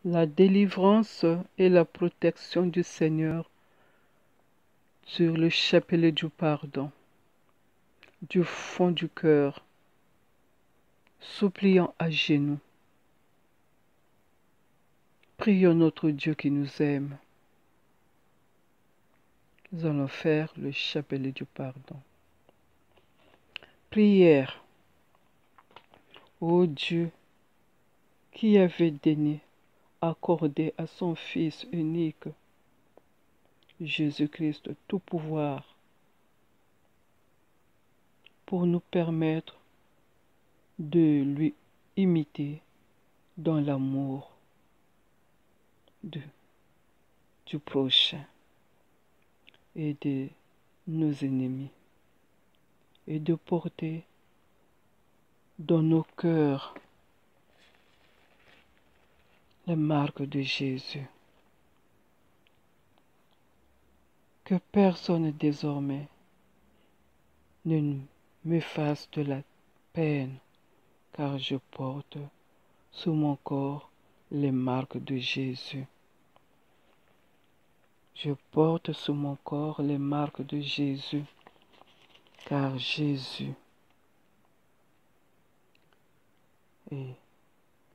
La délivrance et la protection du Seigneur sur le chapelet du pardon, du fond du cœur, suppliant à genoux. Prions notre Dieu qui nous aime. Nous allons faire le chapelet du pardon. Prière. Ô Dieu, qui avait daigné accorder à son Fils unique, Jésus-Christ, tout pouvoir, pour nous permettre de lui imiter dans l'amour du prochain et de nos ennemis, et de porter dans nos cœurs les marques de Jésus. Que personne désormais ne me fasse de la peine, car je porte sur mon corps les marques de Jésus. Je porte sur mon corps les marques de Jésus, car Jésus est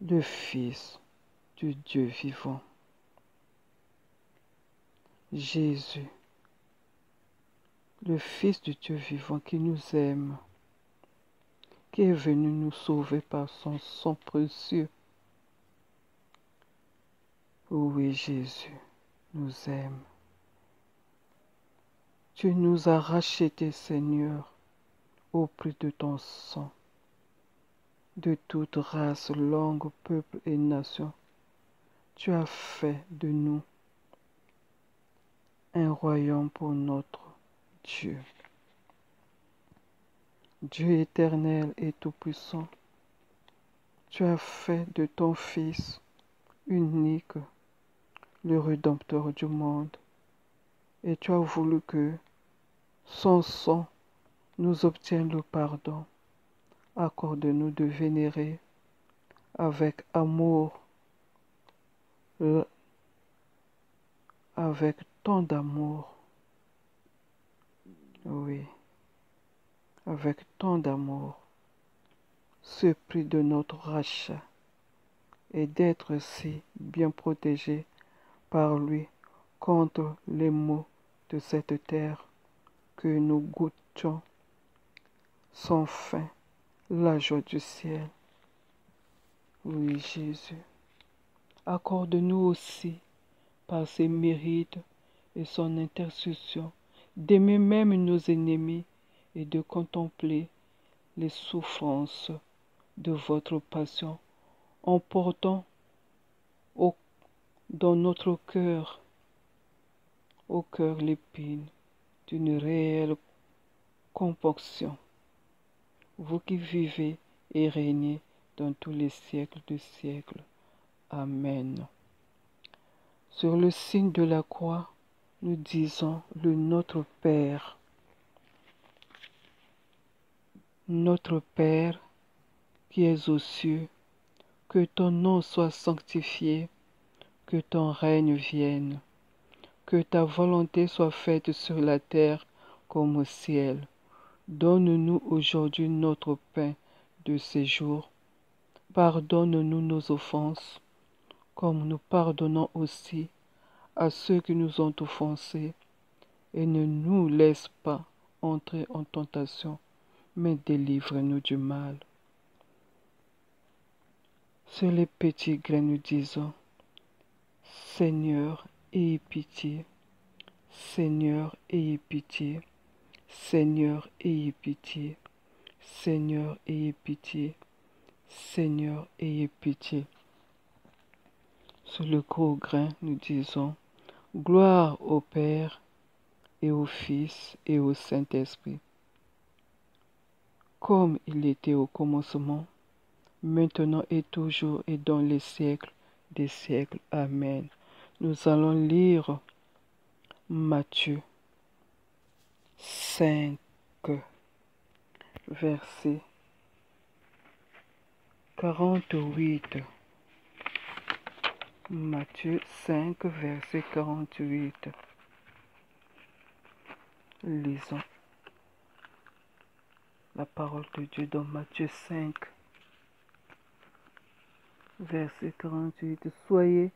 le Fils du Dieu vivant. Jésus, le Fils du Dieu vivant qui nous aime, qui est venu nous sauver par son sang précieux. Oui, Jésus nous aime. Tu nous as rachetés, Seigneur, au prix de ton sang, de toute race, langue, peuple et nation. Tu as fait de nous un royaume pour notre Dieu. Dieu éternel et tout-puissant, tu as fait de ton Fils unique le Rédempteur du monde, et tu as voulu que son sang nous obtienne le pardon. Accorde-nous de vénérer avec amour, avec tant d'amour, oui, avec tant d'amour, ce prix de notre rachat, et d'être si bien protégés par lui contre les maux de cette terre, que nous goûtions sans fin la joie du ciel. Oui, Jésus, accorde-nous aussi, par ses mérites et son intercession, d'aimer même nos ennemis et de contempler les souffrances de votre passion en portant dans notre cœur, au cœur l'épine d'une réelle compassion. Vous qui vivez et régnez dans tous les siècles des siècles. Amen. Sur le signe de la croix, nous disons le Notre Père. Notre Père, qui es aux cieux, que ton nom soit sanctifié, que ton règne vienne, que ta volonté soit faite sur la terre comme au ciel. Donne-nous aujourd'hui notre pain de ce jour. Pardonne-nous nos offenses, comme nous pardonnons aussi à ceux qui nous ont offensés, et ne nous laisse pas entrer en tentation, mais délivre-nous du mal. Sur les petits grains, nous disons, Seigneur, aie pitié, Seigneur, aie pitié, Seigneur, aie pitié, Seigneur, aie pitié, Seigneur, aie pitié. Sur le gros grain, nous disons, gloire au Père et au Fils et au Saint-Esprit, comme il était au commencement, maintenant et toujours et dans les siècles des siècles. Amen. Nous allons lire Matthieu 5, verset 48. Matthieu 5, verset 48. Lisons la parole de Dieu dans Matthieu 5, verset 48. Soyez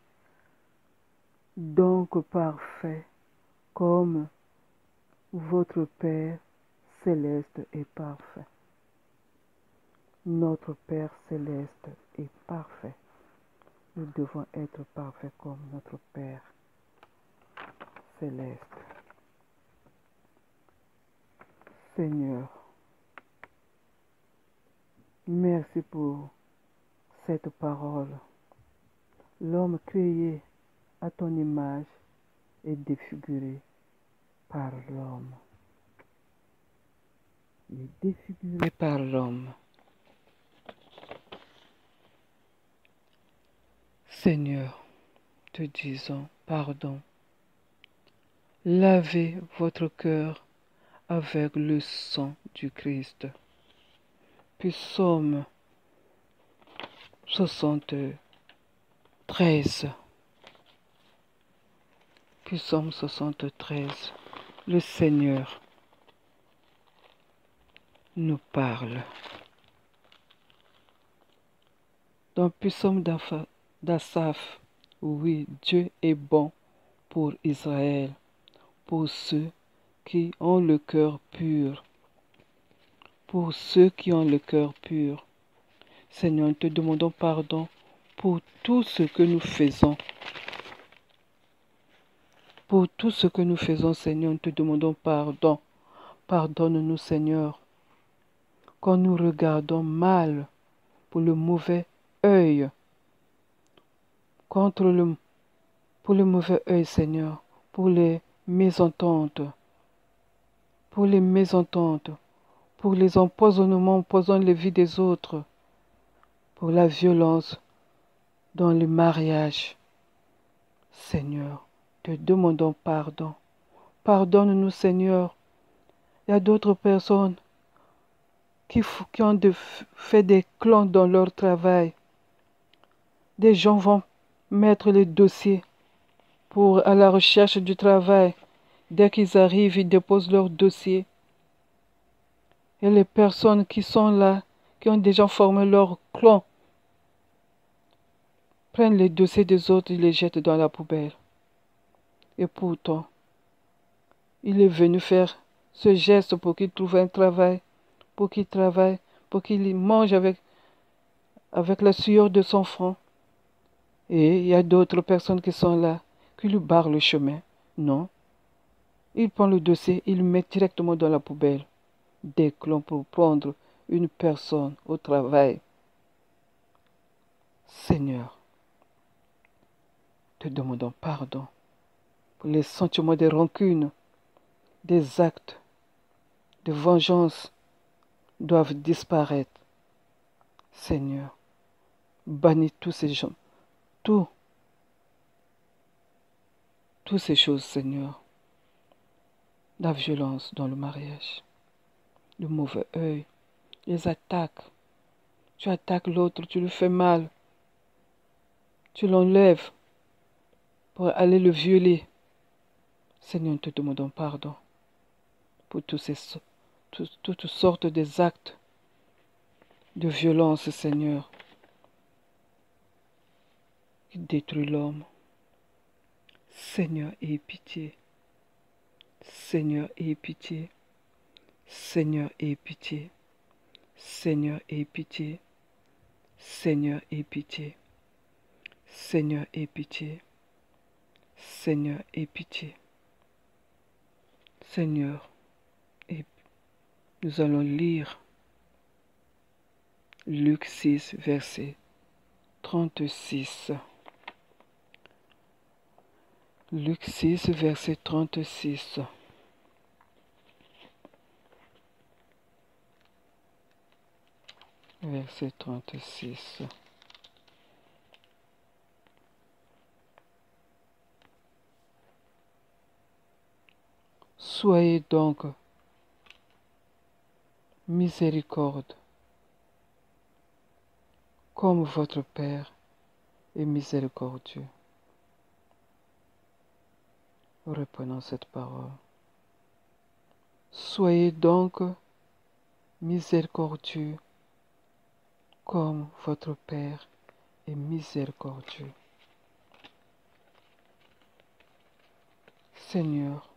donc parfaits comme votre Père céleste est parfait. Notre Père céleste est parfait. Nous devons être parfaits comme notre Père céleste. Seigneur, merci pour cette parole. L'homme créé à ton image est défiguré par l'homme. Il est défiguré par l'homme. Seigneur, te disons pardon. Lavez votre cœur avec le sang du Christ. Psaume 73. Psaume 73. Le Seigneur nous parle. Dans Psaume d'Asaph, oui, Dieu est bon pour Israël, pour ceux qui ont le cœur pur. Pour ceux qui ont le cœur pur. Seigneur, nous te demandons pardon pour tout ce que nous faisons. Pour tout ce que nous faisons, Seigneur, nous te demandons pardon. Pardonne-nous, Seigneur, quand nous regardons mal pour le mauvais œil, pour le mauvais œil, Seigneur, pour les mésententes, pour les empoisonnements, empoisonnant les vies des autres, pour la violence dans le mariage. Seigneur, te demandons pardon. Pardonne-nous, Seigneur. Il y a d'autres personnes qui ont fait des clans dans leur travail. Des gens vont mettre les dossiers à la recherche du travail. Dès qu'ils arrivent, ils déposent leur dossier. Et les personnes qui sont là, qui ont déjà formé leur clan, prennent les dossiers des autres et les jettent dans la poubelle. Et pourtant, il est venu faire ce geste pour qu'il trouve un travail, pour qu'il travaille, pour qu'il mange avec la sueur de son front. Et il y a d'autres personnes qui sont là, qui lui barrent le chemin. Non. Il prend le dossier, il le met directement dans la poubelle. Des clans pour prendre une personne au travail. Seigneur, te demandons pardon pour les sentiments de rancune, des actes de vengeance doivent disparaître. Seigneur, bannis tous ces gens, toutes ces choses, Seigneur. La violence dans le mariage, le mauvais œil, les attaques. Tu attaques l'autre, tu lui fais mal. Tu l'enlèves pour aller le violer. Seigneur, nous te demandons pardon pour toutes sortes d'actes de violence, Seigneur, qui détruisent l'homme. Seigneur, aie pitié. Seigneur, aie pitié. Seigneur, aie pitié. Seigneur, aie pitié. Seigneur, aie pitié. Seigneur, aie pitié. Seigneur, aie pitié. Seigneur, et nous allons lire Luc 6, verset 36. Luc 6, verset 36. Verset 36. Soyez donc miséricorde, comme votre Père est miséricordieux. Reprenons cette parole. Soyez donc miséricordieux comme votre Père est miséricordieux. Seigneur,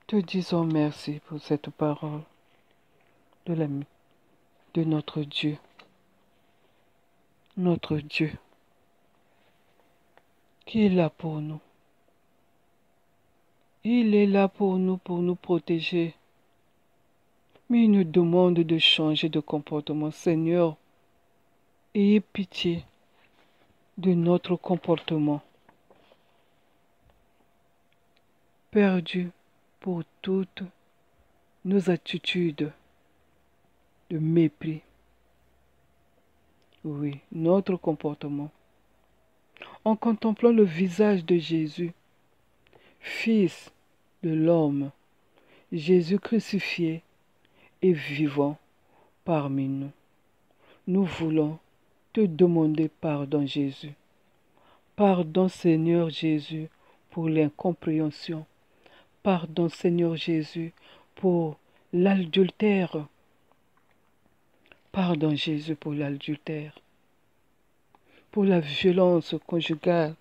te disons merci pour cette parole de notre Dieu. Notre Dieu qui est là pour nous. Il est là pour nous protéger. Mais il nous demande de changer de comportement. Seigneur, ayez pitié de notre comportement. Perdu pour toutes nos attitudes de mépris. Oui, notre comportement. En contemplant le visage de Jésus, Fils de l'homme, Jésus crucifié et vivant parmi nous. Nous voulons te demander pardon, Jésus. Pardon, Seigneur Jésus, pour l'incompréhension. Pardon, Seigneur Jésus, pour l'adultère. Pardon, Jésus, pour l'adultère, pour la violence conjugale,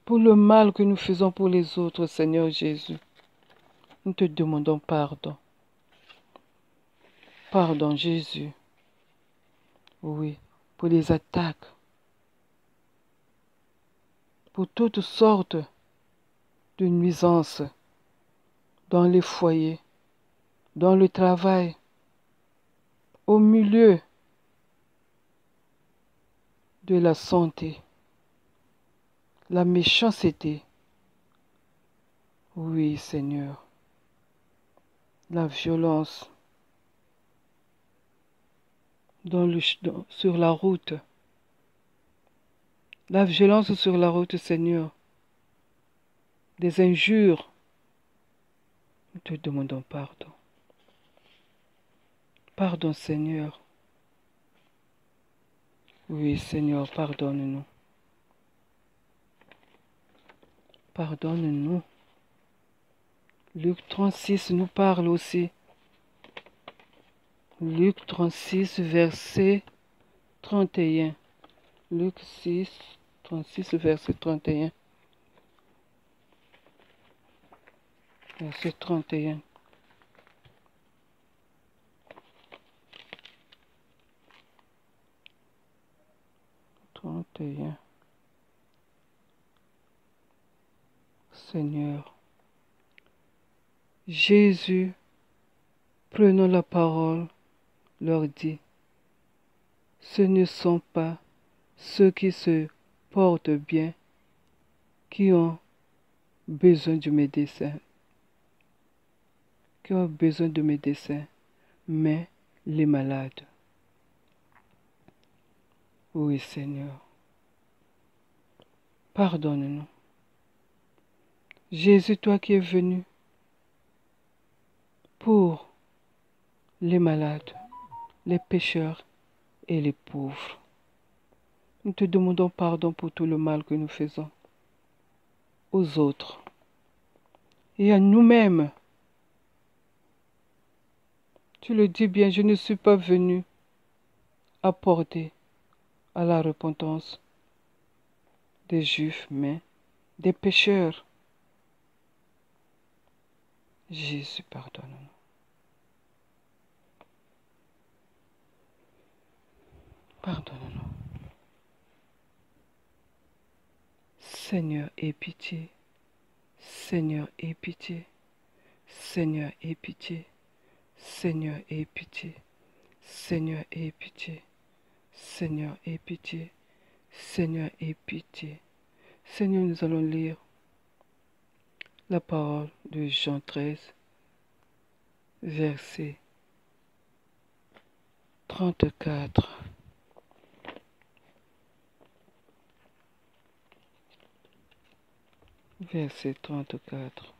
pour le mal que nous faisons pour les autres, Seigneur Jésus. Nous te demandons pardon. Pardon, Jésus. Oui, pour les attaques, pour toutes sortes de nuisances dans les foyers, dans le travail, au milieu de la santé, la méchanceté. Oui, Seigneur, la violence sur la route. La violence sur la route, Seigneur. Des injures. Nous te demandons pardon. Pardon, Seigneur. Oui, Seigneur, pardonne-nous. Pardonne-nous. Luc 36 nous parle aussi. Luc 36, verset 31. Luc 36, verset 31. Verset 31. Seigneur, Jésus, prenant la parole, leur dit, ce ne sont pas ceux qui se portent bien qui ont besoin de médecin, mais les malades. Oui, Seigneur, pardonne-nous. Jésus, toi qui es venu pour les malades, les pécheurs et les pauvres. Nous te demandons pardon pour tout le mal que nous faisons aux autres et à nous-mêmes. Tu le dis bien, je ne suis pas venu apporter à la repentance des Juifs, mais des pécheurs. Jésus, pardonne-nous. Pardonne-nous. Seigneur, aie pitié. Seigneur, aie pitié. Seigneur, aie pitié. Seigneur, aie pitié. Seigneur, aie pitié. Seigneur, aie pitié. Seigneur, aie pitié. Seigneur, nous allons lire la parole de Jean 13, verset 34. Verset 34.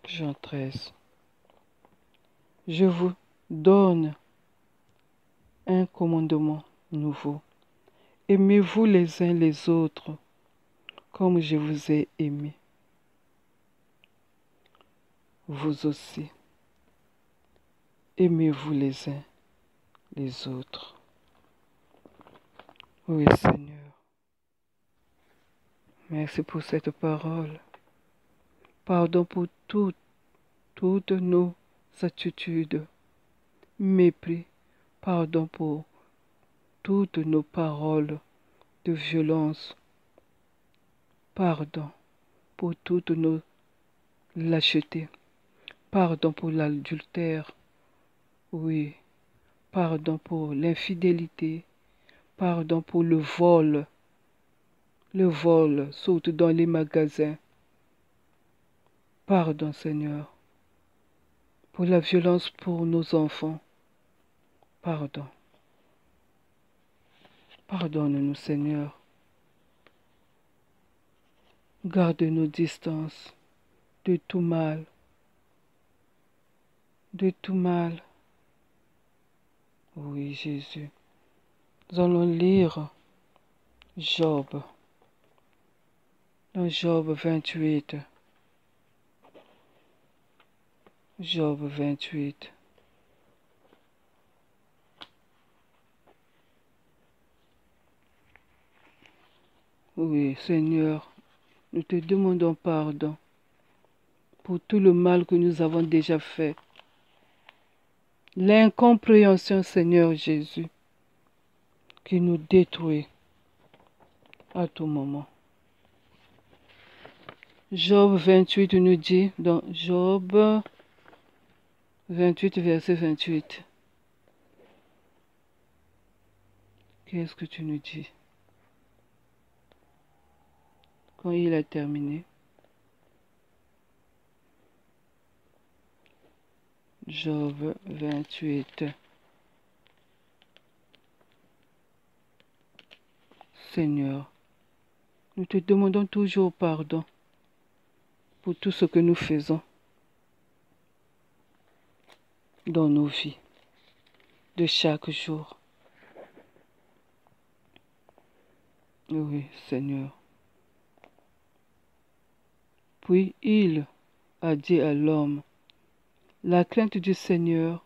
Jean 13. Je vous donne un commandement nouveau. Aimez-vous les uns les autres comme je vous ai aimé. vous aussi. Aimez-vous les uns les autres. Oui, Seigneur. Merci pour cette parole. Pardon pour toutes nos attitudes. Mépris. Pardon pour toutes nos paroles de violence. Pardon pour toutes nos lâchetés. Pardon pour l'adultère. Oui. Pardon pour l'infidélité. Pardon pour le vol. Le vol saute dans les magasins. Pardon, Seigneur, pour la violence pour nos enfants. Pardon. Pardonne-nous, Seigneur. Garde nos distances de tout mal. De tout mal. Oui, Jésus. Nous allons lire Job. Dans Job 28. Job 28. Oui, Seigneur, nous te demandons pardon pour tout le mal que nous avons déjà fait. L'incompréhension, Seigneur Jésus, qui nous détruit à tout moment. Job 28 nous dit, dans Job 28, verset 28, qu'est-ce que tu nous dis? Quand il a terminé, Job 28. Seigneur, nous te demandons toujours pardon pour tout ce que nous faisons dans nos vies de chaque jour. Oui, Seigneur. Puis il a dit à l'homme, la crainte du Seigneur,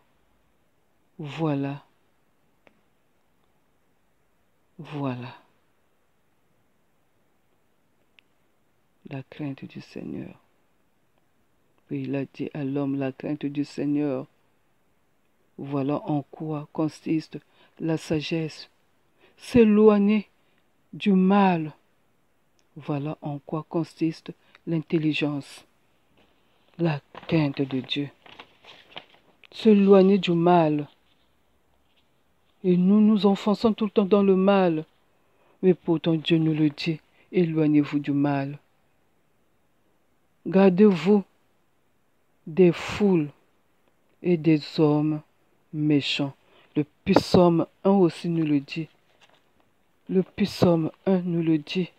voilà. Voilà. La crainte du Seigneur. Puis il a dit à l'homme, la crainte du Seigneur, voilà en quoi consiste la sagesse. S'éloigner du mal. Voilà en quoi consiste l'intelligence. La crainte de Dieu. S'éloigner du mal. Et nous nous enfonçons tout le temps dans le mal. Mais pourtant Dieu nous le dit. Éloignez-vous du mal. Gardez-vous des foules et des hommes méchants. Le Psaume 1 aussi nous le dit. Le Psaume 1 nous le dit.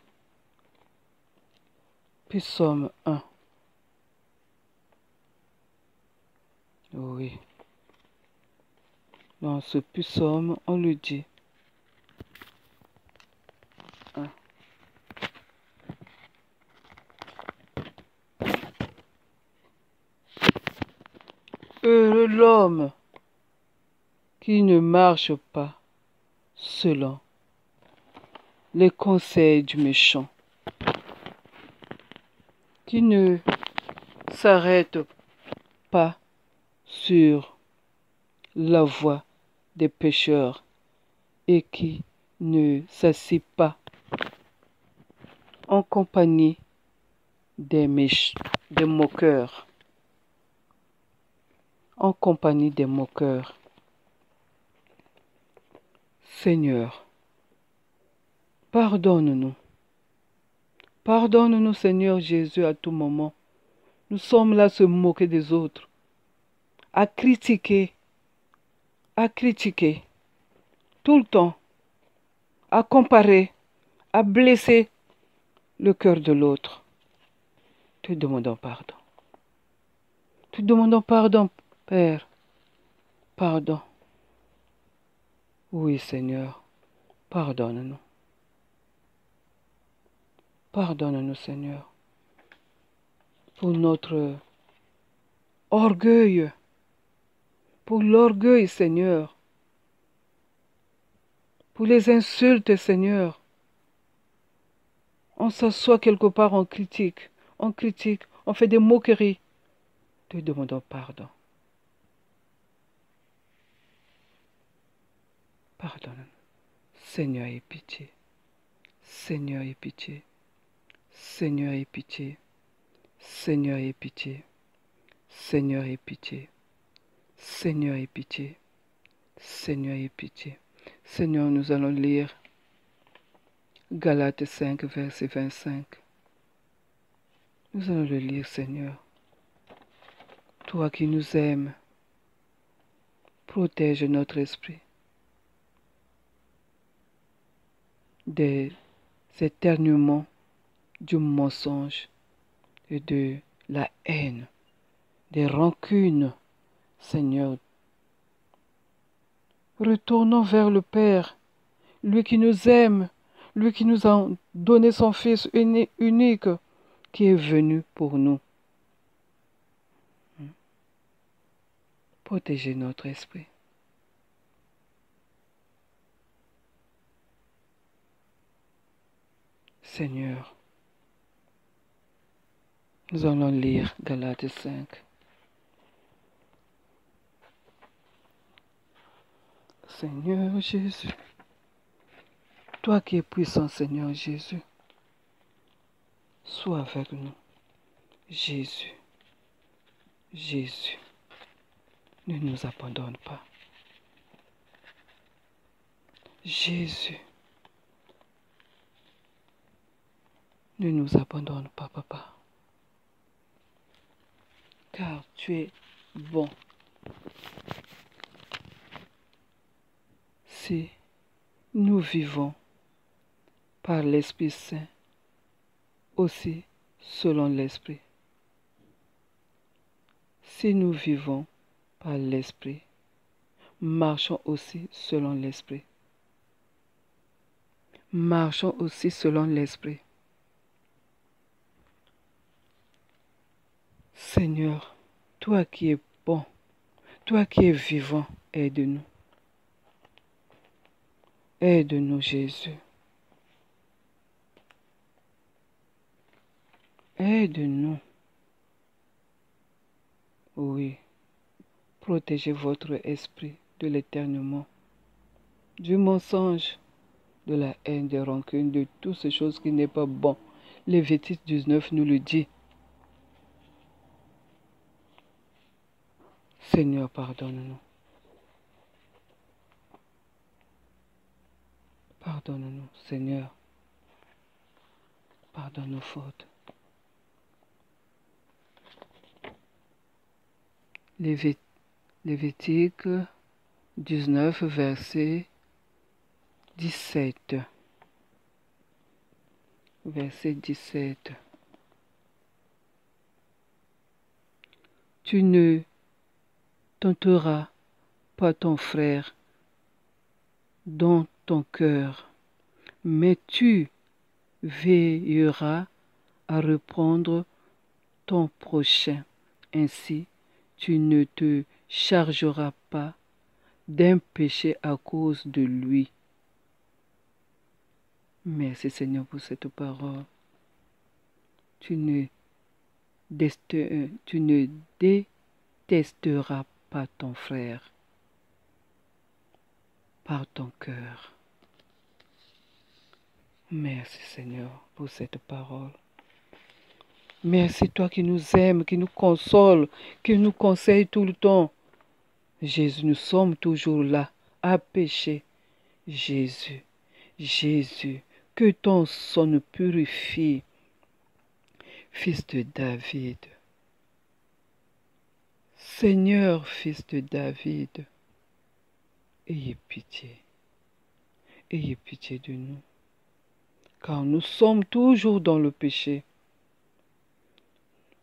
Psaume 1. Oui. Dans ce psaume, on le dit. 1. Heureux l'homme qui ne marche pas selon les conseils du méchant, qui ne s'arrête pas sur la voie des pécheurs et qui ne s'assied pas en compagnie des moqueurs. En compagnie des moqueurs. Seigneur, pardonne-nous. Pardonne-nous, Seigneur Jésus, à tout moment. Nous sommes là à se moquer des autres, à critiquer tout le temps, à comparer, à blesser le cœur de l'autre. Te demandons pardon. Te demandons pardon, Père. Pardon. Oui, Seigneur, pardonne-nous. Pardonne-nous, Seigneur, pour notre orgueil, pour l'orgueil, Seigneur, pour les insultes, Seigneur. On s'assoit quelque part, on critique, on fait des moqueries. Te demandons pardon. Pardonne. Seigneur, aie pitié. Seigneur, aie pitié. Seigneur, aie pitié. Seigneur, aie pitié. Seigneur, aie pitié. Seigneur, aie pitié. Seigneur, aie pitié. Seigneur, nous allons lire Galates 5, verset 25. Nous allons le lire, Seigneur. Toi qui nous aimes, protège notre esprit des éternuements du mensonge et de la haine, des rancunes, Seigneur. Retournons vers le Père, lui qui nous aime, lui qui nous a donné son Fils unique, qui est venu pour nous. Protégez notre esprit. Seigneur, nous allons lire Galates 5. Seigneur Jésus, toi qui es puissant, Seigneur Jésus, sois avec nous. Jésus, Jésus, ne nous abandonne pas. Jésus, ne nous abandonne pas, Papa, car tu es bon. Si nous vivons par l'Esprit Saint, aussi selon l'Esprit. Si nous vivons par l'Esprit, marchons aussi selon l'Esprit. Marchons aussi selon l'Esprit. Seigneur, toi qui es bon, toi qui es vivant, aide-nous. Aide-nous, Jésus. Aide-nous. Oui, protégez votre esprit de l'éternuement, du mensonge, de la haine, des rancunes, de toutes ces choses qui n'est pas bon. Lévitique 19 nous le dit. Seigneur, pardonne-nous. Pardonne-nous, Seigneur. Pardonne nos fautes. Lévitique 19, verset 17. Verset 17. Tu ne tenteras pas ton frère dans ton cœur, mais tu veilleras à reprendre ton prochain. Ainsi, tu ne te chargeras pas d'un péché à cause de lui. Merci Seigneur pour cette parole. Tu ne détesteras pas ton frère par ton cœur. Merci Seigneur pour cette parole. Merci toi qui nous aimes, qui nous console, qui nous conseille tout le temps. Jésus, nous sommes toujours là à pécher. Jésus, Jésus, que ton sang nous purifie. Fils de David. Seigneur, fils de David, ayez pitié. Ayez pitié de nous, car nous sommes toujours dans le péché.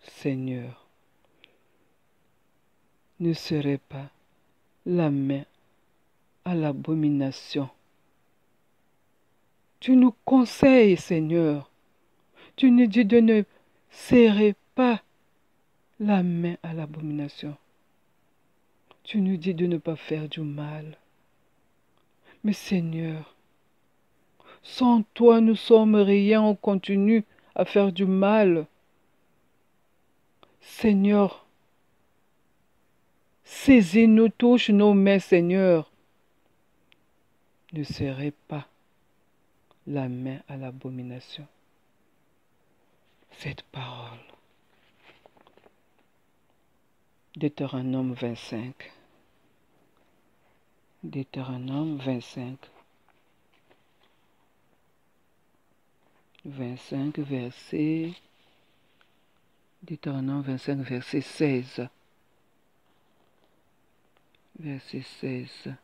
Seigneur, ne serait pas la main à l'abomination. Tu nous conseilles, Seigneur. Tu nous dis de ne serrer pas la main à l'abomination. Tu nous dis de ne pas faire du mal. Mais Seigneur, sans toi, nous sommes rien, on continue à faire du mal. Seigneur, saisis-nous, touche nos mains, Seigneur. Ne serrez pas la main à l'abomination. Cette parole. Deutéronome 25. Deutéronome 25. 25, verset... Deutéronome 25, verset 16. Verset 16.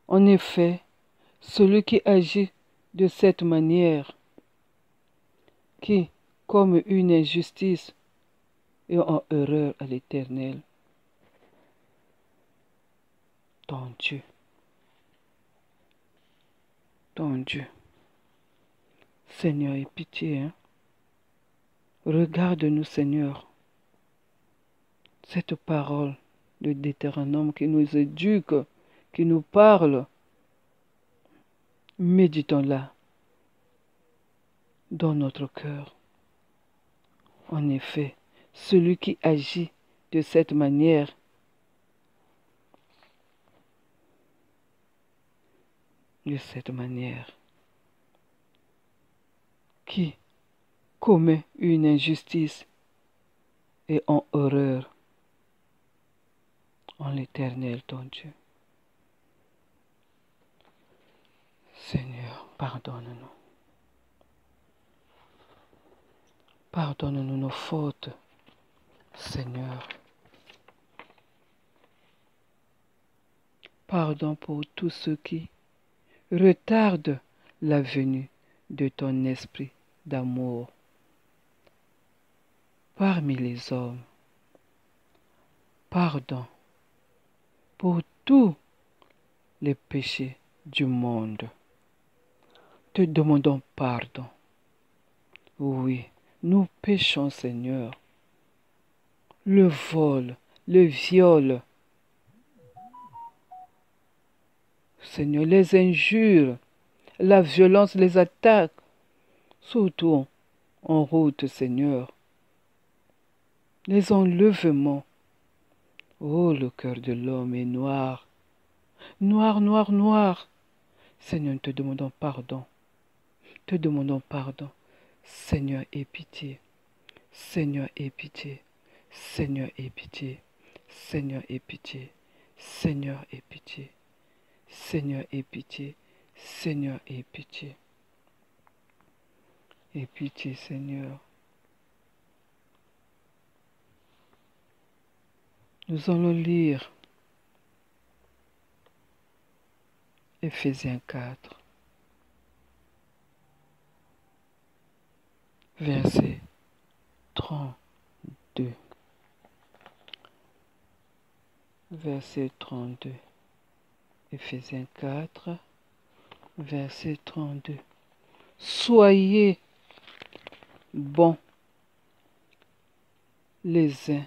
En effet, celui qui agit de cette manière, qui, comme une injustice et en horreur à l'Éternel, ton Dieu, Seigneur, aie pitié, hein? Regarde-nous, Seigneur, cette parole de Deutéronome qui nous éduque, qui nous parle, méditons-la dans notre cœur. En effet, celui qui agit de cette manière, qui commet une injustice et en horreur en l'Éternel ton Dieu. Seigneur, pardonne-nous. Pardonne-nous nos fautes, Seigneur. Pardon pour tous ceux qui retardent la venue de ton esprit d'amour parmi les hommes. Pardon pour tous les péchés du monde. Te demandons pardon. Oui, nous péchons, Seigneur. Le vol, le viol, Seigneur, les injures, la violence, les attaques, surtout en route, Seigneur. Les enlèvements. Oh, le cœur de l'homme est noir. Noir, noir, noir. Seigneur, nous te demandons pardon. Te demandons pardon. Seigneur, aie pitié. Seigneur, aie pitié. Seigneur, aie pitié. Seigneur, aie pitié. Seigneur, aie pitié. Seigneur, aie pitié. Seigneur, aie pitié. Aie pitié, Seigneur. Nous allons lire Éphésiens 4, verset 32. Verset 32. Éphésiens 4, verset 32. Soyez bons les uns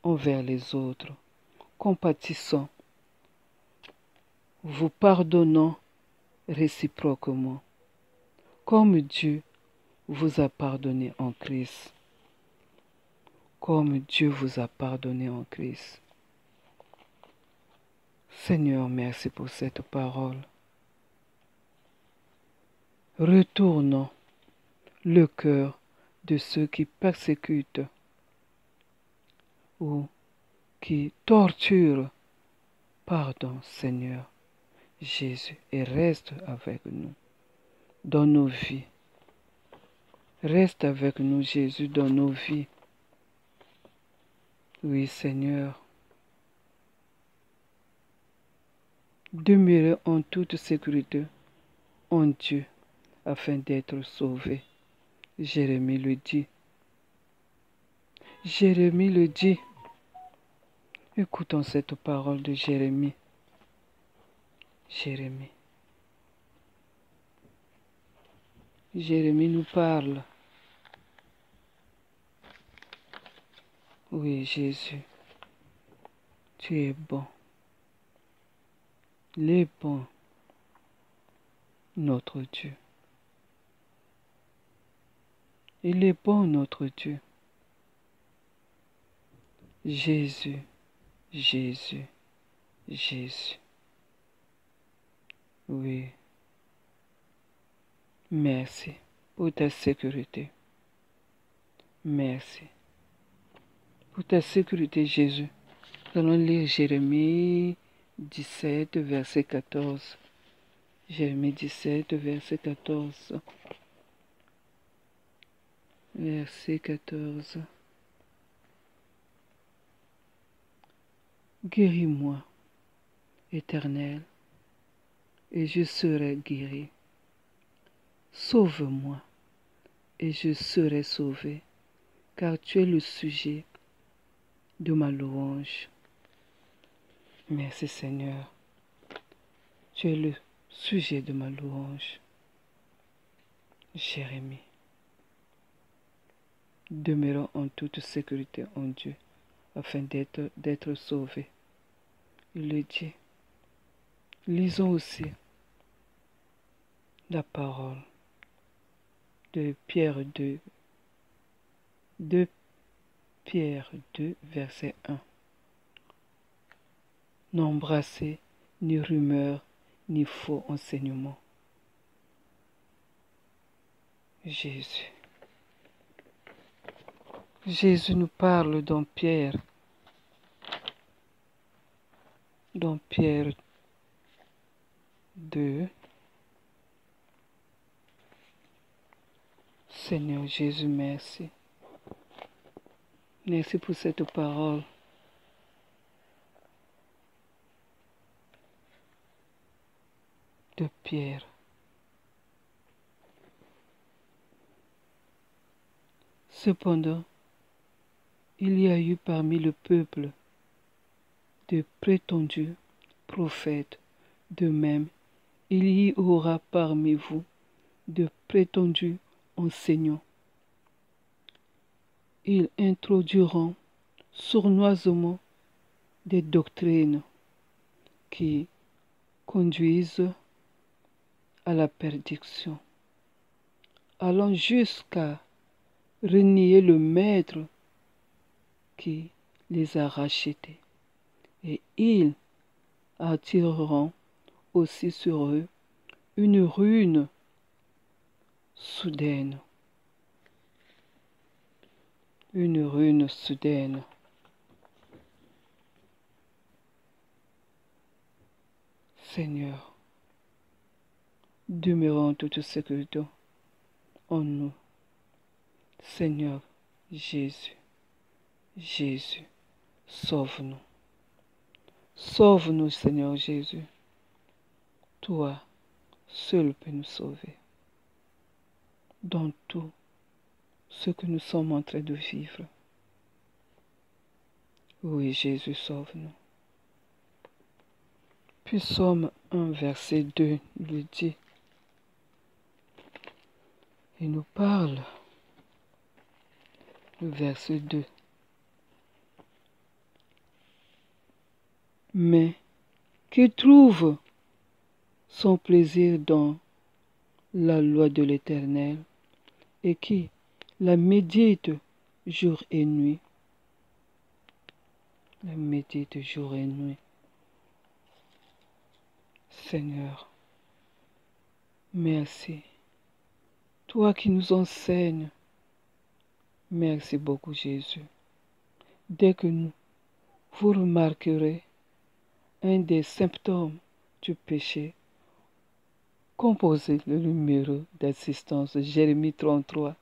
envers les autres, compatissants, vous pardonnant réciproquement, comme Dieu vous a pardonné en Christ. Comme Dieu vous a pardonné en Christ. Seigneur, merci pour cette parole. Retournons le cœur de ceux qui persécutent ou qui torturent. Pardon, Seigneur Jésus, et reste avec nous dans nos vies. Reste avec nous, Jésus, dans nos vies. Oui, Seigneur. Demeurez en toute sécurité en Dieu afin d'être sauvés. Jérémie le dit. Jérémie le dit. Écoutons cette parole de Jérémie. Jérémie. Jérémie nous parle. Oui, Jésus, tu es bon. Il est bon, notre Dieu. Il est bon, notre Dieu. Jésus, Jésus, Jésus. Oui. Merci pour ta sécurité. Merci pour ta sécurité, Jésus. Nous allons lire Jérémie 17, verset 14. Jérémie 17, verset 14. Verset 14. Guéris-moi, Éternel, et je serai guéri. Sauve-moi, et je serai sauvé, car tu es le sujet de ma louange. Merci Seigneur, tu es le sujet de ma louange. Jérémie. Demeurons en toute sécurité en Dieu, afin d'être sauvés. Il le dit. Lisons aussi la parole de Pierre 2, Pierre 2, verset 1. N'embrassez ni rumeur, ni faux enseignement. Jésus. Jésus nous parle dans Pierre 2. Seigneur Jésus, merci. Merci pour cette parole. De Pierre. Cependant, il y a eu parmi le peuple de prétendus prophètes. De même, il y aura parmi vous de prétendus enseignants. Ils introduiront sournoisement des doctrines qui conduisent à la perdition, allant jusqu'à renier le maître qui les a rachetés. Et ils attireront aussi sur eux une ruine soudaine. Une ruine soudaine. Seigneur, demeurons en toute sécurité en nous. Seigneur Jésus, Jésus, sauve-nous. Sauve-nous, Seigneur Jésus. Toi, seul peux nous sauver. Dans tout ce que nous sommes en train de vivre. Oui, Jésus, sauve-nous. Puis Psaume 1, verset 2, il dit, il nous parle, le verset 2. Mais qui trouve son plaisir dans la loi de l'Éternel et qui la médite jour et nuit. La médite jour et nuit. Seigneur, merci. Toi qui nous enseignes, merci beaucoup Jésus. Dès que vous remarquerez un des symptômes du péché, composez le numéro d'assistance Jérémie 33.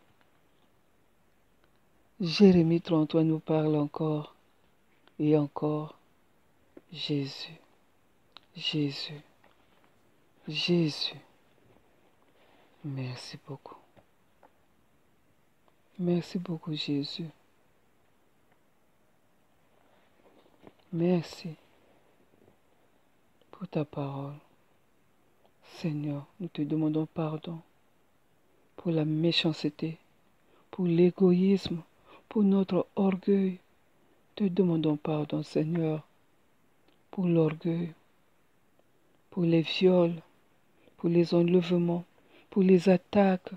Jérémie 33 nous parle encore et encore. Jésus, Jésus, Jésus. Merci beaucoup. Merci beaucoup Jésus. Merci pour ta parole. Seigneur, nous te demandons pardon pour la méchanceté, pour l'égoïsme, pour notre orgueil. Te demandons pardon, Seigneur, pour l'orgueil, pour les viols, pour les enlèvements, pour les attaques,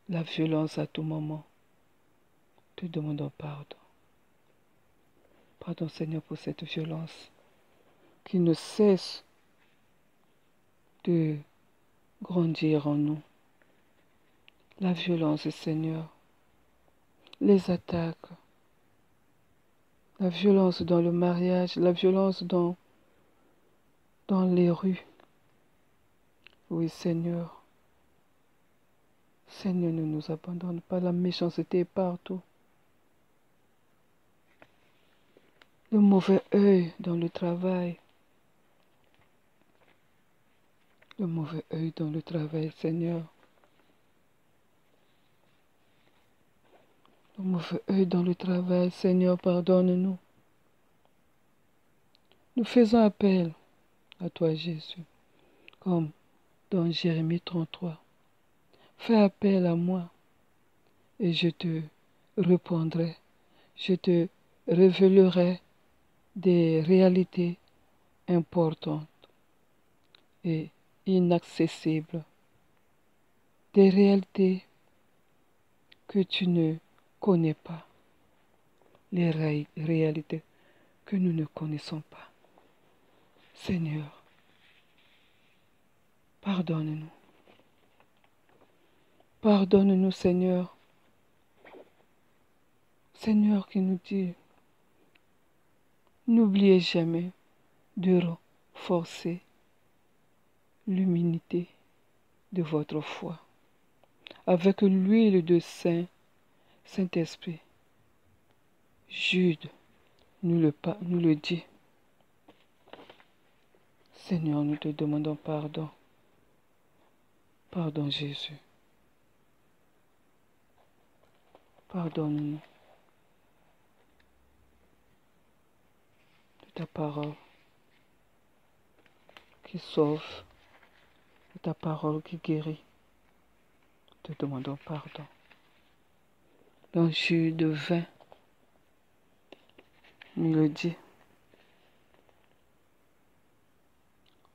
la violence à tout moment. Te demandons pardon. Pardon, Seigneur, pour cette violence qui ne cesse de grandir en nous. La violence, Seigneur, les attaques, la violence dans le mariage, la violence dans les rues. Oui, Seigneur. Seigneur, ne nous abandonne pas, la méchanceté est partout. Le mauvais œil dans le travail. Le mauvais œil dans le travail, Seigneur. Le mauvais œil dans le travail, Seigneur, pardonne-nous. Nous faisons appel à toi, Jésus, comme dans Jérémie 33. Fais appel à moi et je te répondrai. Je te révélerai des réalités importantes et inaccessibles. Des réalités que tu ne connais pas. Les réalités que nous ne connaissons pas. Seigneur, pardonne-nous. Pardonne-nous, Seigneur. Seigneur qui nous dit, n'oubliez jamais de renforcer l'humilité de votre foi avec l'huile de Saint-Esprit. Jude nous le dit. Seigneur, nous te demandons pardon. Pardon, Jésus. Pardonne-nous de ta parole qui sauve, de ta parole qui guérit. Te demandons pardon. Dans Jude 20, il le dit.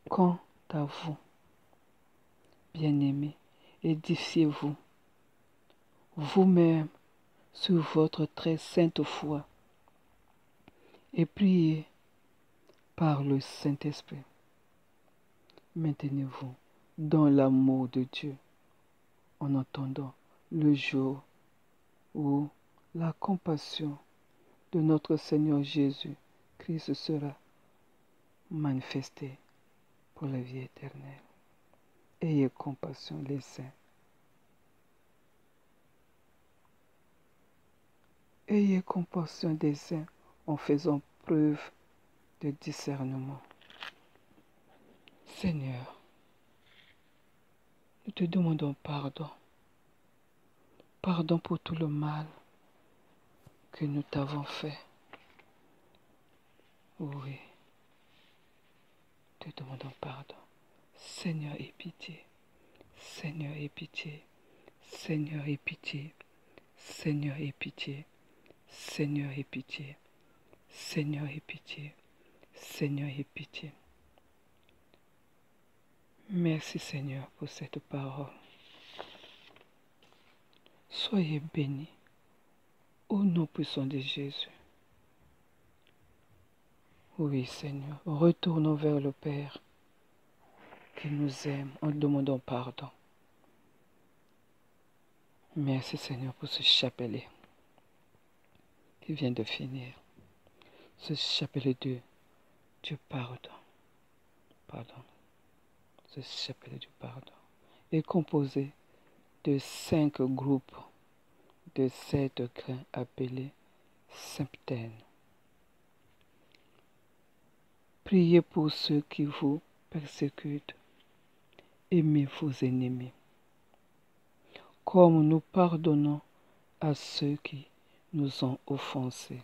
Quant à vous, bien-aimés, édifiez-vous vous-même sur votre très sainte foi et priez par le Saint-Esprit. Maintenez-vous dans l'amour de Dieu en attendant le jour où la compassion de notre Seigneur Jésus-Christ sera manifestée pour la vie éternelle. Ayez compassion les saints. Ayez compassion des saints en faisant preuve de discernement. Seigneur, nous te demandons pardon. Pardon pour tout le mal que nous t'avons fait. Oui, te demandons pardon. Seigneur, aie pitié. Seigneur, aie pitié. Seigneur, aie pitié. Seigneur, aie pitié. Seigneur, aie pitié. Seigneur, aie pitié. Seigneur, aie pitié. Merci, Seigneur, pour cette parole. Soyez bénis au nom puissant de Jésus. Oui, Seigneur, retournons vers le Père qui nous aime en demandant pardon. Merci, Seigneur, pour ce chapelet qui vient de finir. Ce chapelet de Dieu pardon. Pardon. Ce chapelet du pardon est composé de 5 groupes de 7 grains appelés symptènes. Priez pour ceux qui vous persécutent. Aimez vos ennemis. Comme nous pardonnons à ceux qui nous ont offensés.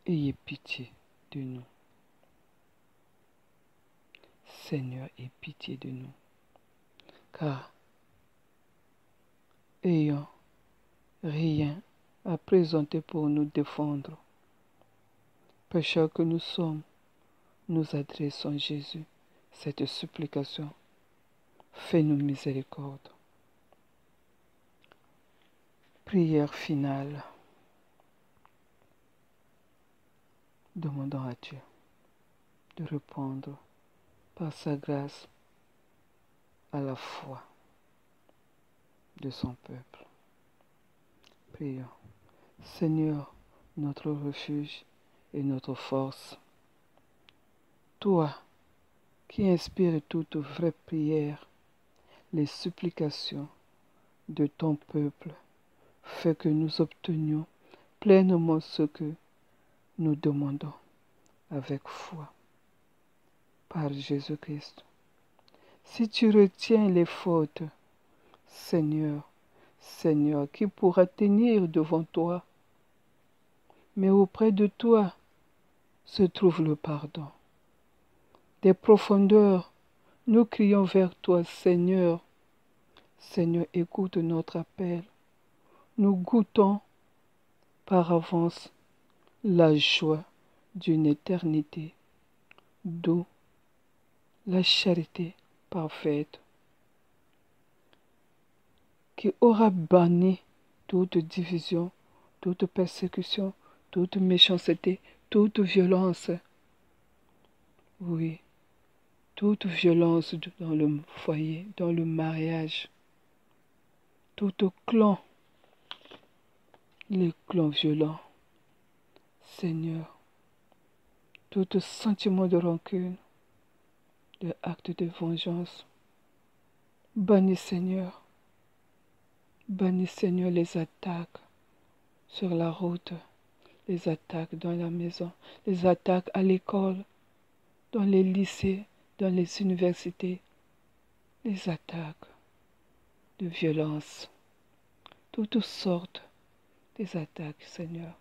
Ayez pitié de nous. Seigneur, aie pitié de nous. Car ayant rien à présenter pour nous défendre. Pécheurs que nous sommes, nous adressons Jésus cette supplication. Fais-nous miséricorde. Prière finale. Demandons à Dieu de répondre par sa grâce à la foi de son peuple. Prions. Seigneur, notre refuge et notre force, toi qui inspires toute vraie prière, les supplications de ton peuple, fais que nous obtenions pleinement ce que nous demandons avec foi par Jésus-Christ. Si tu retiens les fautes, Seigneur, qui pourra tenir devant toi? Mais auprès de toi se trouve le pardon. Des profondeurs, nous crions vers toi, Seigneur. Seigneur, écoute notre appel. Nous goûtons par avance la joie d'une éternité, d'où la charité parfaite qui aura banni toute division, toute persécution, toute méchanceté, toute violence. Oui, toute violence dans le foyer, dans le mariage, tout clan, les clans violents. Seigneur, tout sentiment de rancune, de acte de vengeance, bannis Seigneur les attaques sur la route, les attaques dans la maison, les attaques à l'école, dans les lycées, dans les universités, les attaques de violence, toutes sortes des attaques, Seigneur,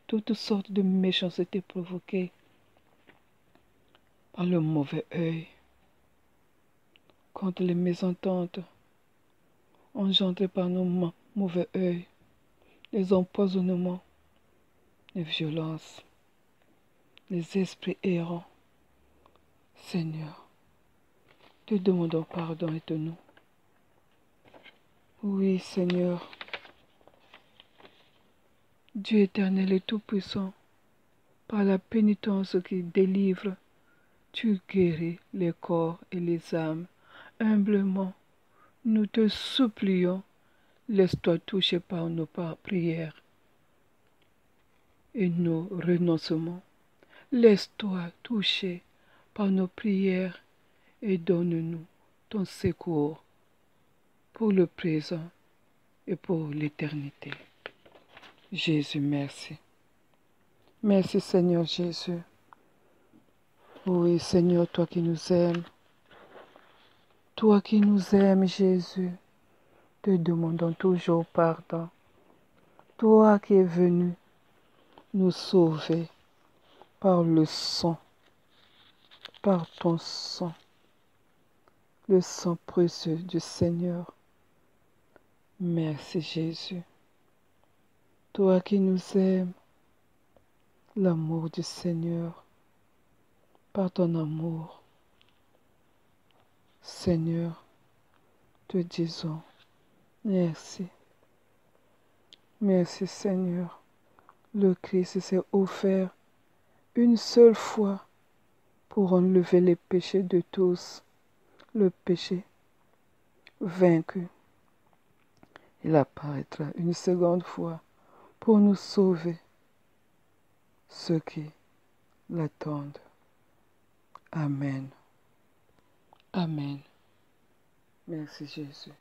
toutes sortes de méchanceté provoquées par le mauvais œil, contre les mésententes engendrées par nos mauvais œil, les empoisonnements, les violences, les esprits errants. Seigneur, te demandons pardon et de nous. Oui, Seigneur, Dieu éternel et tout-puissant, par la pénitence qui délivre, tu guéris les corps et les âmes. Humblement, nous te supplions, laisse-toi toucher par nos prières et nos renoncements. Laisse-toi toucher par nos prières et donne-nous ton secours pour le présent et pour l'éternité. Jésus, merci. Merci Seigneur Jésus. Oui Seigneur, toi qui nous aimes. Toi qui nous aimes Jésus, te demandons toujours pardon. Toi qui es venu nous sauver par le sang, par ton sang, le sang précieux du Seigneur. Merci Jésus. Toi qui nous aimes, l'amour du Seigneur, par ton amour. Seigneur, te disons merci. Merci Seigneur. Le Christ s'est offert une seule fois pour enlever les péchés de tous. Le péché vaincu. Il apparaîtra une seconde fois pour nous sauver, ceux qui l'attendent. Amen. Amen. Merci Jésus.